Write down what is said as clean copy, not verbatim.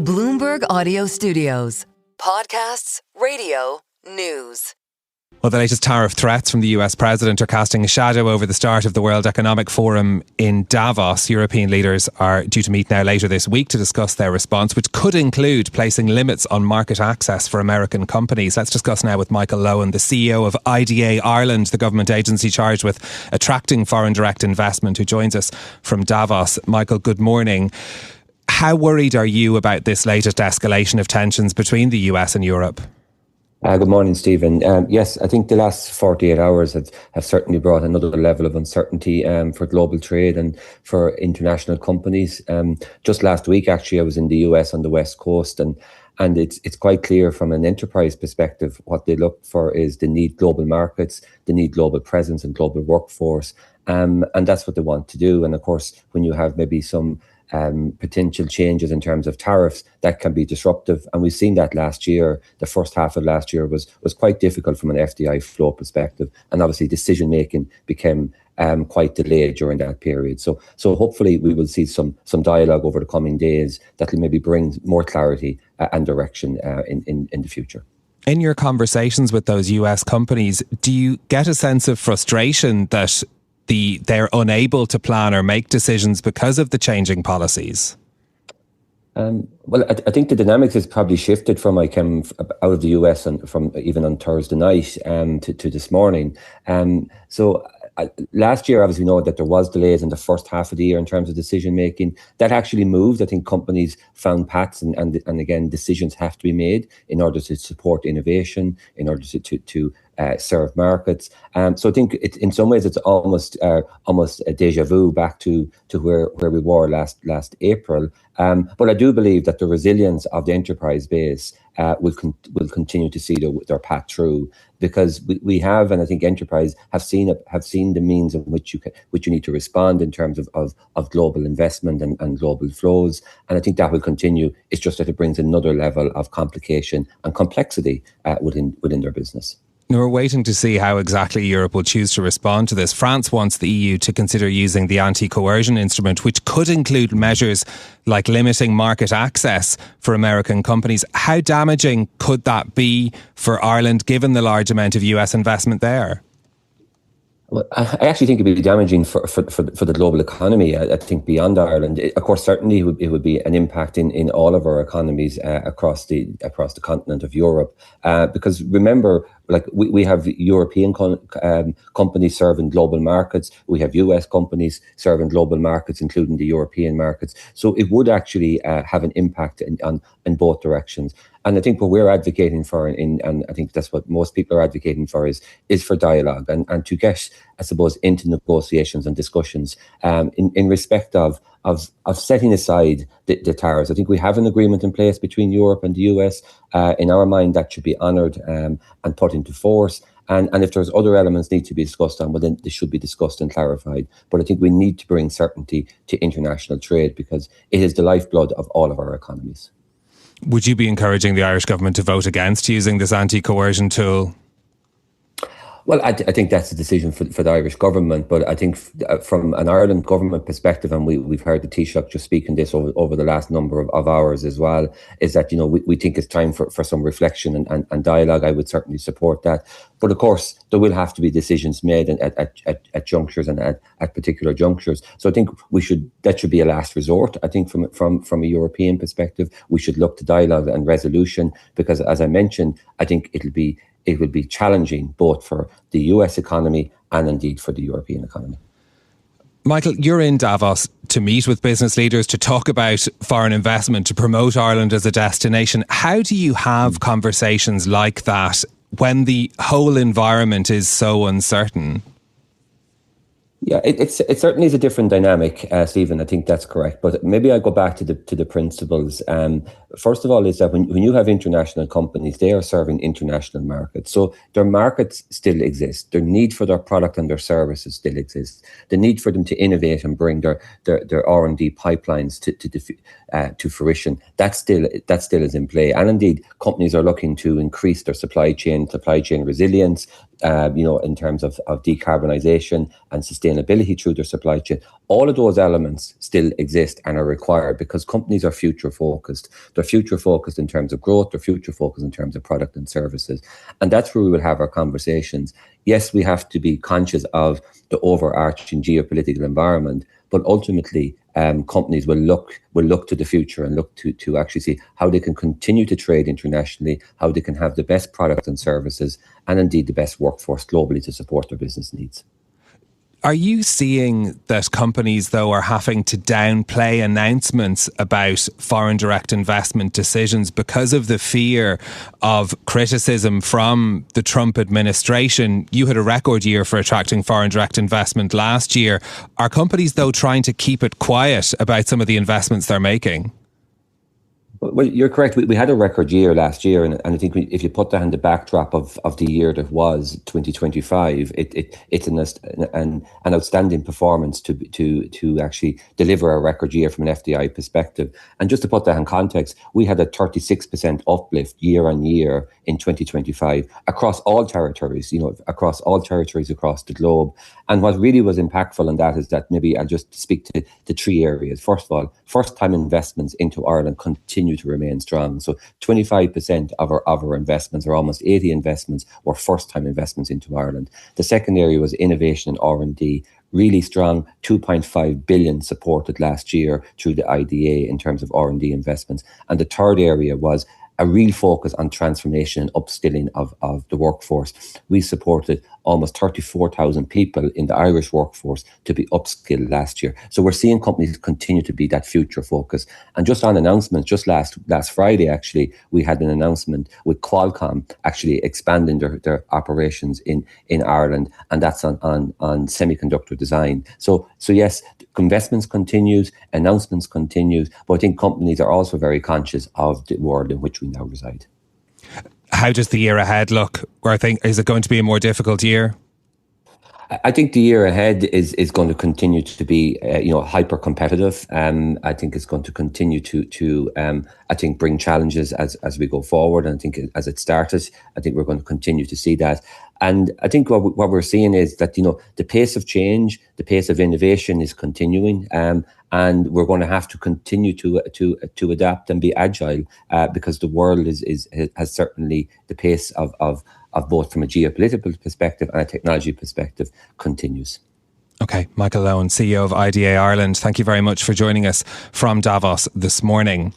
Bloomberg Audio Studios. Podcasts, radio, news. Well, the latest tariff threats from the US president are casting a shadow over the start of the World Economic Forum in Davos. European leaders are due to meet now later this week to discuss their response, which could include placing limits on market access for American companies. Let's discuss now with Michael Lohan, the CEO of IDA Ireland, the government agency charged with attracting foreign direct investment, who joins us from Davos. Michael, good morning. How worried are you about this latest escalation of tensions between the US and Europe? Good morning, Stephen. Yes, I think the last 48 hours have certainly brought another level of uncertainty for global trade and for international companies. Just last week, actually, I was in the US on the West Coast, and it's quite clear from an enterprise perspective what they look for is they need global markets, they need global presence and global workforce, and that's what they want to do. And of course, when you have maybe some potential changes in terms of tariffs, that can be disruptive. And we've seen that last year. The first half of last year was quite difficult from an FDI flow perspective. And obviously decision making became quite delayed during that period. So hopefully we will see some dialogue over the coming days that will maybe bring more clarity and direction in the future. In your conversations with those US companies, do you get a sense of frustration that they're unable to plan or make decisions because of the changing policies? Well, I think the dynamics has probably shifted from I came out of the US and from even on Thursday night to this morning. Last year, obviously, we know that there was delays in the first half of the year in terms of decision making. That actually moved. I think companies found paths, and again, decisions have to be made in order to support innovation, in order to serve markets. So I think in some ways it's almost a deja vu back to where we were last April. But I do believe that the resilience of the enterprise base will continue to see their path through, because we have, and I think enterprise have seen the means in which you need to respond in terms of global investment and global flows, and I think that will continue. It's just that it brings another level of complication and complexity within their business. We're waiting to see how exactly Europe will choose to respond to this. France wants the EU to consider using the anti-coercion instrument, which could include measures like limiting market access for American companies. How damaging could that be for Ireland, given the large amount of US investment there? Well, I actually think it would be damaging for the global economy. I think beyond Ireland, of course, certainly it would be an impact in all of our economies across the continent of Europe. Because remember, like we have European companies serving global markets. We have US companies serving global markets, including the European markets. So it would actually have an impact in both directions. And I think what we're advocating for, and I think that's what most people are advocating for, is for dialogue and to get, I suppose, into negotiations and discussions in respect of setting aside the tariffs. I think we have an agreement in place between Europe and the US. In our mind, that should be honoured and put into force. And if there's other elements need to be discussed on, well, then they should be discussed and clarified. But I think we need to bring certainty to international trade, because it is the lifeblood of all of our economies. Would you be encouraging the Irish government to vote against using this anti-coercion tool? Well, I think that's a decision for the Irish government, but I think from an Ireland government perspective, and we've heard the Taoiseach just speaking this over the last number of hours as well, is that, we think it's time for some reflection and dialogue. I would certainly support that. But of course, there will have to be decisions made at junctures and at particular junctures. So I think that should be a last resort. I think from a European perspective, we should look to dialogue and resolution, because as I mentioned, I think it will be challenging both for the US economy and indeed for the European economy. Michael, you're in Davos to meet with business leaders, to talk about foreign investment, to promote Ireland as a destination. How do you have conversations like that when the whole environment is so uncertain? Yeah, it certainly is a different dynamic, Stephen. I think that's correct. But maybe I go back to the principles. First of all, is that when you have international companies, they are serving international markets. So their markets still exist. Their need for their product and their services still exists. The need for them to innovate and bring their R&D pipelines to fruition, that still is in play. And indeed, companies are looking to increase their supply chain resilience, in terms of decarbonisation and sustainability through their supply chain. All of those elements still exist and are required because companies are future focused. They're future focused in terms of growth, they're future focused in terms of product and services. And that's where we will have our conversations. Yes, we have to be conscious of the overarching geopolitical environment, but ultimately companies will look to the future and look to actually see how they can continue to trade internationally, how they can have the best products and services, and indeed the best workforce globally to support their business needs. Are you seeing that companies, though, are having to downplay announcements about foreign direct investment decisions because of the fear of criticism from the Trump administration? You had a record year for attracting foreign direct investment last year. Are companies, though, trying to keep it quiet about some of the investments they're making? Well, you're correct. We had a record year last year, and I think if you put that in the backdrop of the year that was 2025, it's an outstanding performance to actually deliver a record year from an FDI perspective. And just to put that in context, we had a 36% uplift year on year in 2025 across all territories, across the globe. And what really was impactful in that is that maybe I'll just speak to three areas. First of all, first-time investments into Ireland continue to remain strong. So 25% of our investments, or almost 80 investments, were first-time investments into Ireland. The second area was innovation and R&D. Really strong, 2.5 billion supported last year through the IDA in terms of R&D investments. And the third area was a real focus on transformation and upskilling of the workforce. We supported almost 34,000 people in the Irish workforce to be upskilled last year. So we're seeing companies continue to be that future focus. And just on announcements, just last Friday, actually, we had an announcement with Qualcomm actually expanding their operations in Ireland, and that's on semiconductor design. So yes, investments continues, announcements continues, but I think companies are also very conscious of the world in which we now reside. How does the year ahead look? Is it going to be a more difficult year? I think the year ahead is going to continue to be hyper competitive. I think it's going to continue to bring challenges as we go forward. And I think as it started, I think we're going to continue to see that. And I think what we're seeing is that the pace of change, the pace of innovation is continuing. And we're going to have to continue to adapt and be agile because the world has certainly the pace of both from a geopolitical perspective and a technology perspective continues. Okay, Michael Lohan, CEO of IDA Ireland, thank you very much for joining us from Davos this morning.